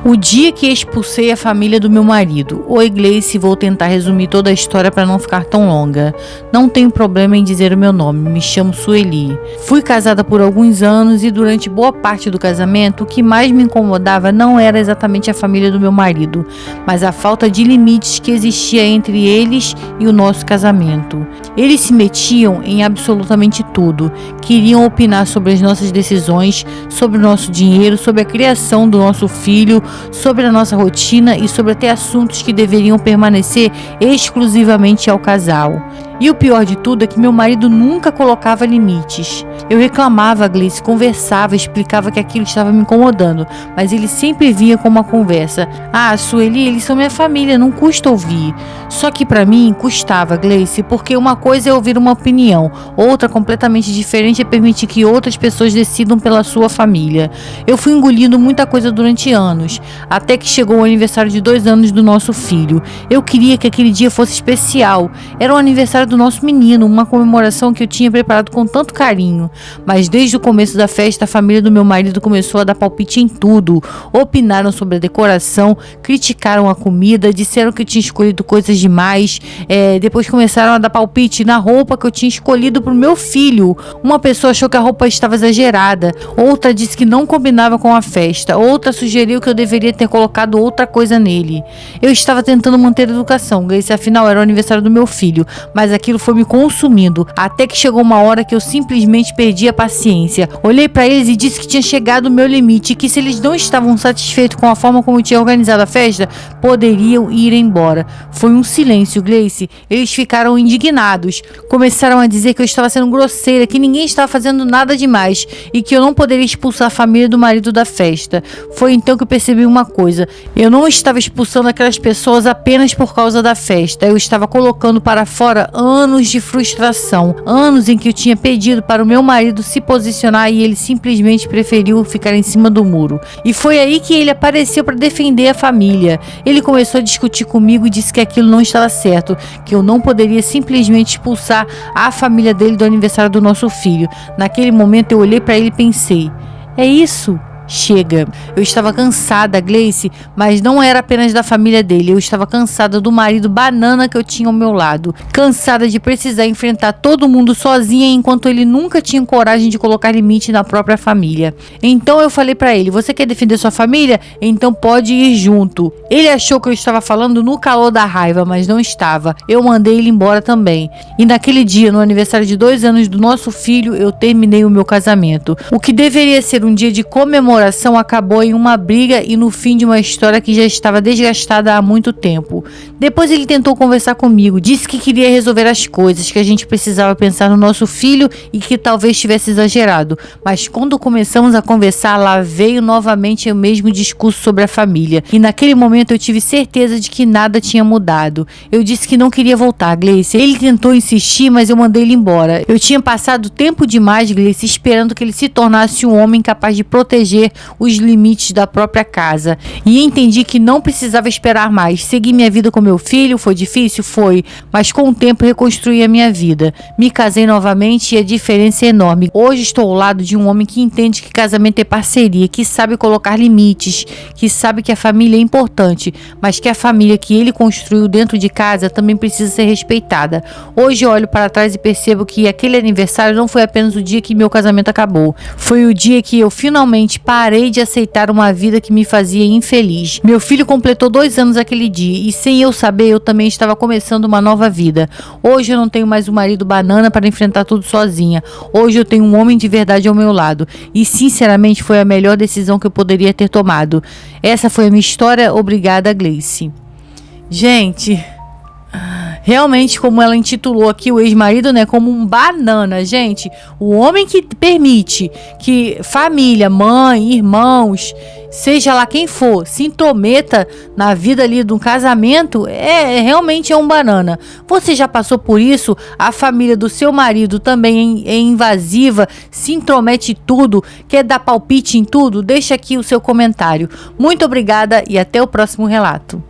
O dia que expulsei a família do meu marido. Oi, Gleice, vou tentar resumir toda a história para não ficar tão longa. Não tenho problema em dizer o meu nome, me chamo Sueli. Fui casada por alguns anos e durante boa parte do casamento, o que mais me incomodava não era exatamente a família do meu marido, mas a falta de limites que existia entre eles e o nosso casamento. Eles se metiam em absolutamente tudo, queriam opinar sobre as nossas decisões, sobre o nosso dinheiro, sobre a criação do nosso filho, sobre a nossa rotina e sobre até assuntos que deveriam permanecer exclusivamente ao casal. E o pior de tudo é que meu marido nunca colocava limites. Eu reclamava, Gleice, conversava, explicava que aquilo estava me incomodando, mas ele sempre vinha com uma conversa. Ah, Sueli, eles são minha família, não custa ouvir. Só que para mim custava, Gleice, porque uma coisa é ouvir uma opinião, outra completamente diferente é permitir que outras pessoas decidam pela sua família. Eu fui engolindo muita coisa durante anos, até que chegou o aniversário de 2 anos do nosso filho. Eu queria que aquele dia fosse especial. Era o aniversário do nosso menino, uma comemoração que eu tinha preparado com tanto carinho. Mas desde o começo da festa, a família do meu marido começou a dar palpite em tudo. Opinaram sobre a decoração, criticaram a comida, disseram que eu tinha escolhido coisas demais. Depois começaram a dar palpite na roupa que eu tinha escolhido para o meu filho. Uma pessoa achou que a roupa estava exagerada, outra disse que não combinava com a festa, outra sugeriu que eu deveria ter colocado outra coisa nele. Eu estava tentando manter a educação, Gleice, afinal era o aniversário do meu filho, mas aquilo foi me consumindo, até que chegou uma hora que eu simplesmente perdi a paciência. Olhei para eles e disse que tinha chegado o meu limite, que se eles não estavam satisfeitos com a forma como eu tinha organizado a festa, poderiam ir embora. Foi um silêncio, Gleice. Eles ficaram indignados. Começaram a dizer que eu estava sendo grosseira, que ninguém estava fazendo nada demais e que eu não poderia expulsar a família do marido da festa. Foi então que eu percebi uma coisa. Eu não estava expulsando aquelas pessoas apenas por causa da festa. Eu estava colocando para fora anos de frustração, anos em que eu tinha pedido para o meu marido se posicionar e ele simplesmente preferiu ficar em cima do muro. E foi aí que ele apareceu para defender a família. Ele começou a discutir comigo e disse que aquilo não estava certo, que eu não poderia simplesmente expulsar a família dele do aniversário do nosso filho. Naquele momento eu olhei para ele e pensei, é isso? Chega. Eu estava cansada, Gleice, mas não era apenas da família dele. Eu estava cansada do marido banana que eu tinha ao meu lado. Cansada de precisar enfrentar todo mundo sozinha enquanto ele nunca tinha coragem de colocar limite na própria família. Então eu falei pra ele, você quer defender sua família? Então pode ir junto. Ele achou que eu estava falando no calor da raiva, mas não estava. Eu mandei ele embora também. E naquele dia, no aniversário de 2 anos do nosso filho, eu terminei o meu casamento. O que deveria ser um dia de comemoração acabou em uma briga e no fim de uma história que já estava desgastada há muito tempo. Depois ele tentou conversar comigo, disse que queria resolver as coisas, que a gente precisava pensar no nosso filho e que talvez tivesse exagerado. Mas quando começamos a conversar, lá veio novamente o mesmo discurso sobre a família. E naquele momento eu tive certeza de que nada tinha mudado. Eu disse que não queria voltar, Gleice. Ele tentou insistir, mas eu mandei ele embora. Eu tinha passado tempo demais, Gleice, esperando que ele se tornasse um homem capaz de proteger os limites da própria casa, e entendi que não precisava esperar mais. Segui minha vida com meu filho. Foi difícil? Foi, mas com o tempo reconstruí a minha vida. Me casei novamente e a diferença é enorme. Hoje estou ao lado de um homem que entende que casamento é parceria, que sabe colocar limites, que sabe que a família é importante, mas que a família que ele construiu dentro de casa também precisa ser respeitada. Hoje eu olho para trás e percebo que aquele aniversário não foi apenas o dia que meu casamento acabou, foi o dia que eu finalmente parei de aceitar uma vida que me fazia infeliz. Meu filho completou 2 anos aquele dia e sem eu saber, eu também estava começando uma nova vida. Hoje eu não tenho mais um marido banana para enfrentar tudo sozinha. Hoje eu tenho um homem de verdade ao meu lado e sinceramente foi a melhor decisão que eu poderia ter tomado. Essa foi a minha história. Obrigada, Gleice. Gente, realmente, como ela intitulou aqui o ex-marido, né, como um banana, gente. O homem que permite que família, mãe, irmãos, seja lá quem for, se intrometa na vida ali de um casamento, realmente é um banana. Você já passou por isso? A família do seu marido também é invasiva, se intromete em tudo, quer dar palpite em tudo? Deixa aqui o seu comentário. Muito obrigada e até o próximo relato.